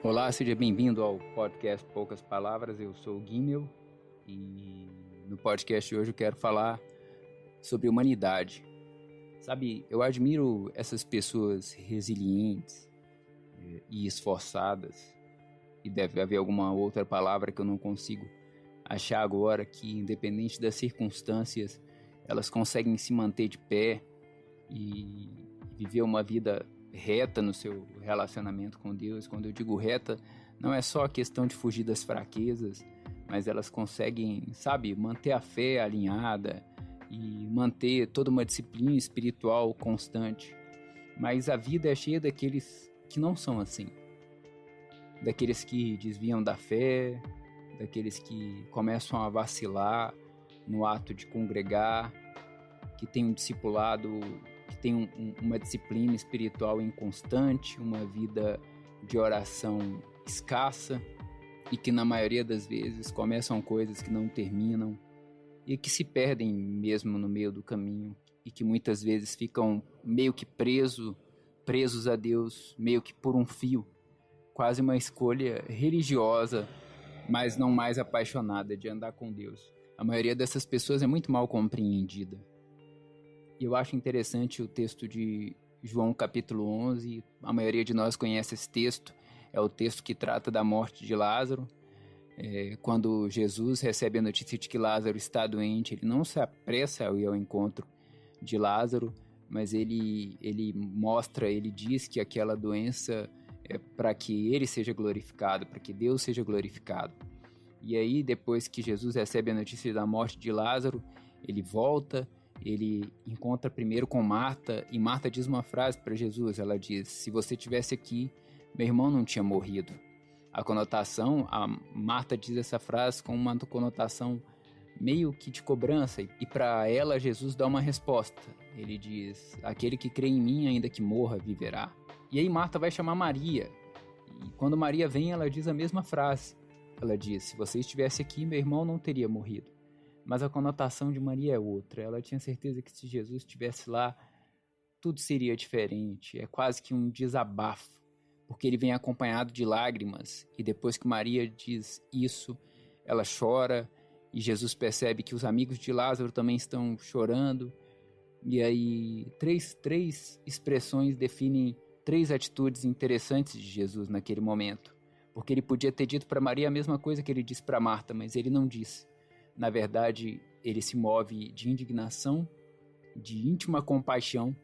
Olá, seja bem-vindo ao podcast Poucas Palavras. Eu sou o Guimel e no podcast de hoje eu quero falar sobre humanidade. Sabe, eu admiro essas pessoas resilientes e esforçadas, e deve haver alguma outra palavra que eu não consigo achar agora, que independente das circunstâncias, elas conseguem se manter de pé e viver uma vida reta no seu relacionamento com Deus. Quando eu digo reta, não é só a questão de fugir das fraquezas, mas elas conseguem, manter a fé alinhada e manter toda uma disciplina espiritual constante. Mas a vida é cheia daqueles que não são assim, daqueles que desviam da fé, daqueles que começam a vacilar no ato de congregar, que tem um discipulado, que tem uma disciplina espiritual inconstante, uma vida de oração escassa e que na maioria das vezes começam coisas que não terminam e que se perdem mesmo no meio do caminho e que muitas vezes ficam meio que presos a Deus, meio que por um fio, quase uma escolha religiosa, mas não mais apaixonada de andar com Deus. A maioria dessas pessoas é muito mal compreendida. E eu acho interessante o texto de João capítulo 11, a maioria de nós conhece esse texto, é o texto que trata da morte de Lázaro. Quando Jesus recebe a notícia de que Lázaro está doente, ele não se apressa a ir ao encontro de Lázaro, mas ele diz que aquela doença é para que ele seja glorificado, para que Deus seja glorificado. E aí, depois que Jesus recebe a notícia da morte de Lázaro, ele volta. Ele encontra primeiro com Marta, e Marta diz uma frase para Jesus. Ela diz: se você estivesse aqui, meu irmão não tinha morrido. A Marta diz essa frase com uma conotação meio que de cobrança, e para ela Jesus dá uma resposta. Ele diz: aquele que crê em mim, ainda que morra, viverá. E aí Marta vai chamar Maria, e quando Maria vem, ela diz a mesma frase. Ela diz: se você estivesse aqui, meu irmão não teria morrido. Mas a conotação de Maria é outra. Ela tinha certeza que se Jesus estivesse lá, tudo seria diferente. É quase que um desabafo, porque ele vem acompanhado de lágrimas. E depois que Maria diz isso, ela chora. E Jesus percebe que os amigos de Lázaro também estão chorando. E aí, três expressões definem três atitudes interessantes de Jesus naquele momento. Porque ele podia ter dito para Maria a mesma coisa que ele disse para Marta, mas ele não disse. Na verdade, ele se move de indignação, de íntima compaixão,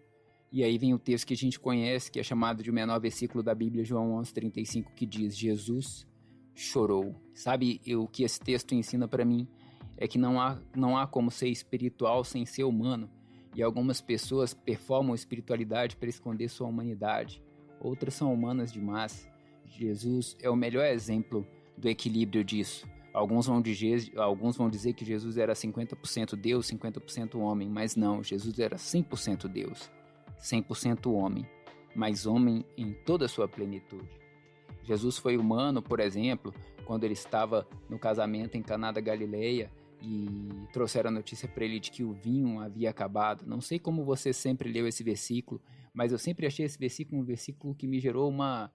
e aí vem o texto que a gente conhece, que é chamado de o menor versículo da Bíblia, João 11:35, que diz: Jesus chorou. Sabe, o que esse texto ensina para mim é que não há como ser espiritual sem ser humano, e algumas pessoas performam espiritualidade para esconder sua humanidade, outras são humanas demais. Jesus é o melhor exemplo do equilíbrio disso. Alguns vão dizer que Jesus era 50% Deus, 50% homem, mas não, Jesus era 100% Deus, 100% homem, mas homem em toda a sua plenitude. Jesus foi humano, por exemplo, quando ele estava no casamento em Caná da Galileia e trouxeram a notícia para ele de que o vinho havia acabado. Não sei como você sempre leu esse versículo, mas eu sempre achei esse versículo um versículo que me gerou uma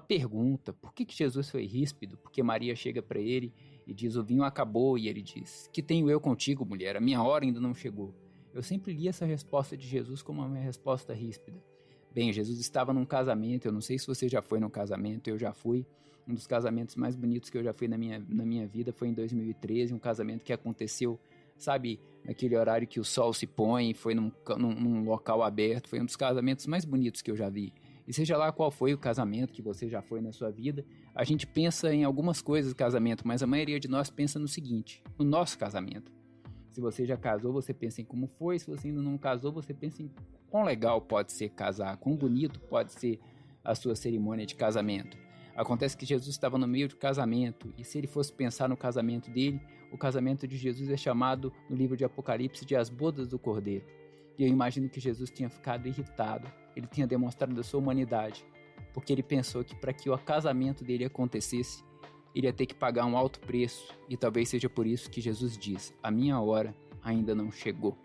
pergunta: por que Jesus foi ríspido? Porque Maria chega para ele e diz: o vinho acabou, e ele diz: que tenho eu contigo, mulher? A minha hora ainda não chegou. Eu sempre li essa resposta de Jesus como uma resposta ríspida. Bem, Jesus estava num casamento, eu não sei se você já foi num casamento, eu já fui. Um dos casamentos mais bonitos que eu já fui na minha vida foi em 2013, um casamento que aconteceu, naquele horário que o sol se põe, foi num local aberto, foi um dos casamentos mais bonitos que eu já vi. E seja lá qual foi o casamento que você já foi na sua vida, a gente pensa em algumas coisas do casamento, mas a maioria de nós pensa no seguinte: no nosso casamento. Se você já casou, você pensa em como foi. Se você ainda não casou, você pensa em quão legal pode ser casar, quão bonito pode ser a sua cerimônia de casamento. Acontece que Jesus estava no meio de casamento, e se ele fosse pensar no casamento dele, o casamento de Jesus é chamado no livro de Apocalipse de as bodas do Cordeiro. E eu imagino que Jesus tinha ficado irritado, ele tinha demonstrado a sua humanidade, porque ele pensou que para que o casamento dele acontecesse, ele ia ter que pagar um alto preço, e talvez seja por isso que Jesus diz: a minha hora ainda não chegou.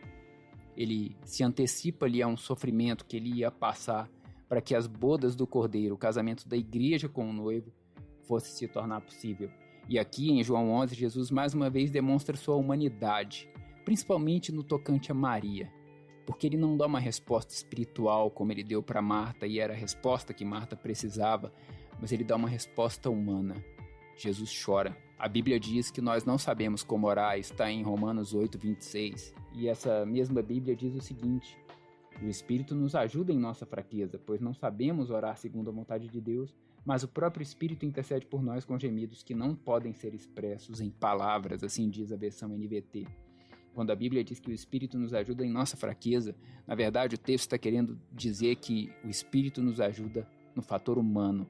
Ele se antecipa ali a um sofrimento que ele ia passar para que as bodas do Cordeiro, o casamento da igreja com o noivo, fosse se tornar possível. E aqui em João 11, Jesus mais uma vez demonstra sua humanidade, principalmente no tocante a Maria, porque ele não dá uma resposta espiritual como ele deu para Marta e era a resposta que Marta precisava, mas ele dá uma resposta humana. Jesus chora. A Bíblia diz que nós não sabemos como orar, está em Romanos 8, 26. E essa mesma Bíblia diz o seguinte: o Espírito nos ajuda em nossa fraqueza, pois não sabemos orar segundo a vontade de Deus, mas o próprio Espírito intercede por nós com gemidos que não podem ser expressos em palavras, assim diz a versão NVT. Quando a Bíblia diz que o Espírito nos ajuda em nossa fraqueza, na verdade o texto está querendo dizer que o Espírito nos ajuda no fator humano,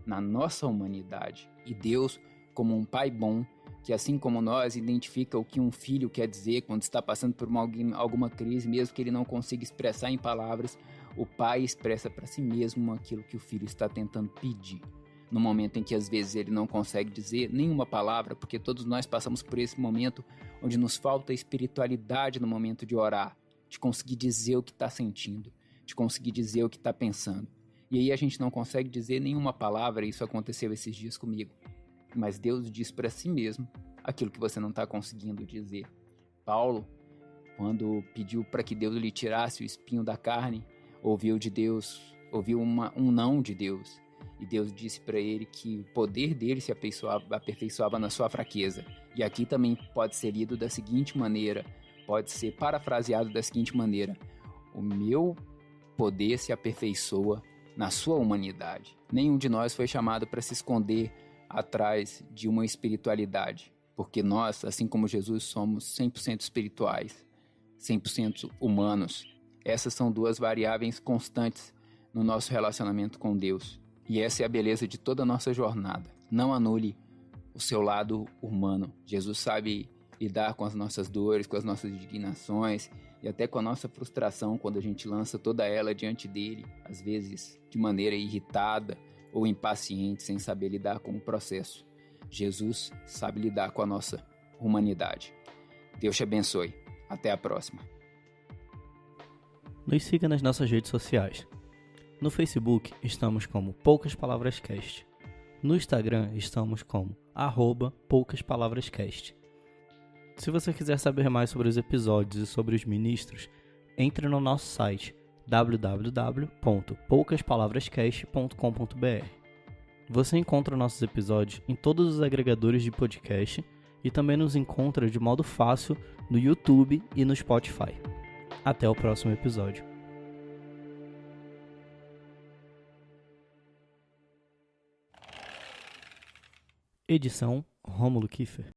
na nossa humanidade. E Deus, como um pai bom, que assim como nós, identifica o que um filho quer dizer quando está passando por alguma crise, mesmo que ele não consiga expressar em palavras, o pai expressa para si mesmo aquilo que o filho está tentando pedir. No momento em que às vezes ele não consegue dizer nenhuma palavra, porque todos nós passamos por esse momento onde nos falta espiritualidade no momento de orar, de conseguir dizer o que está sentindo, de conseguir dizer o que está pensando. E aí a gente não consegue dizer nenhuma palavra, e isso aconteceu esses dias comigo. Mas Deus diz para si mesmo aquilo que você não está conseguindo dizer. Paulo, quando pediu para que Deus lhe tirasse o espinho da carne, ouviu um não de Deus. E Deus disse para ele que o poder dele se aperfeiçoava na sua fraqueza. E aqui também pode ser lido da seguinte maneira, pode ser parafraseado da seguinte maneira: o meu poder se aperfeiçoa na sua humanidade. Nenhum de nós foi chamado para se esconder atrás de uma espiritualidade, porque nós, assim como Jesus, somos 100% espirituais, 100% humanos. Essas são duas variáveis constantes no nosso relacionamento com Deus. E essa é a beleza de toda a nossa jornada. Não anule o seu lado humano. Jesus sabe lidar com as nossas dores, com as nossas indignações e até com a nossa frustração quando a gente lança toda ela diante dele, às vezes de maneira irritada ou impaciente, sem saber lidar com o processo. Jesus sabe lidar com a nossa humanidade. Deus te abençoe. Até a próxima. Nos siga nas nossas redes sociais. No Facebook estamos como Poucas Palavras Cast. No Instagram estamos como @PoucasPalavrasCast. Se você quiser saber mais sobre os episódios e sobre os ministros, entre no nosso site www.poucaspalavrascast.com.br. Você encontra nossos episódios em todos os agregadores de podcast e também nos encontra de modo fácil no YouTube e no Spotify. Até o próximo episódio. Edição Rômulo Kiefer.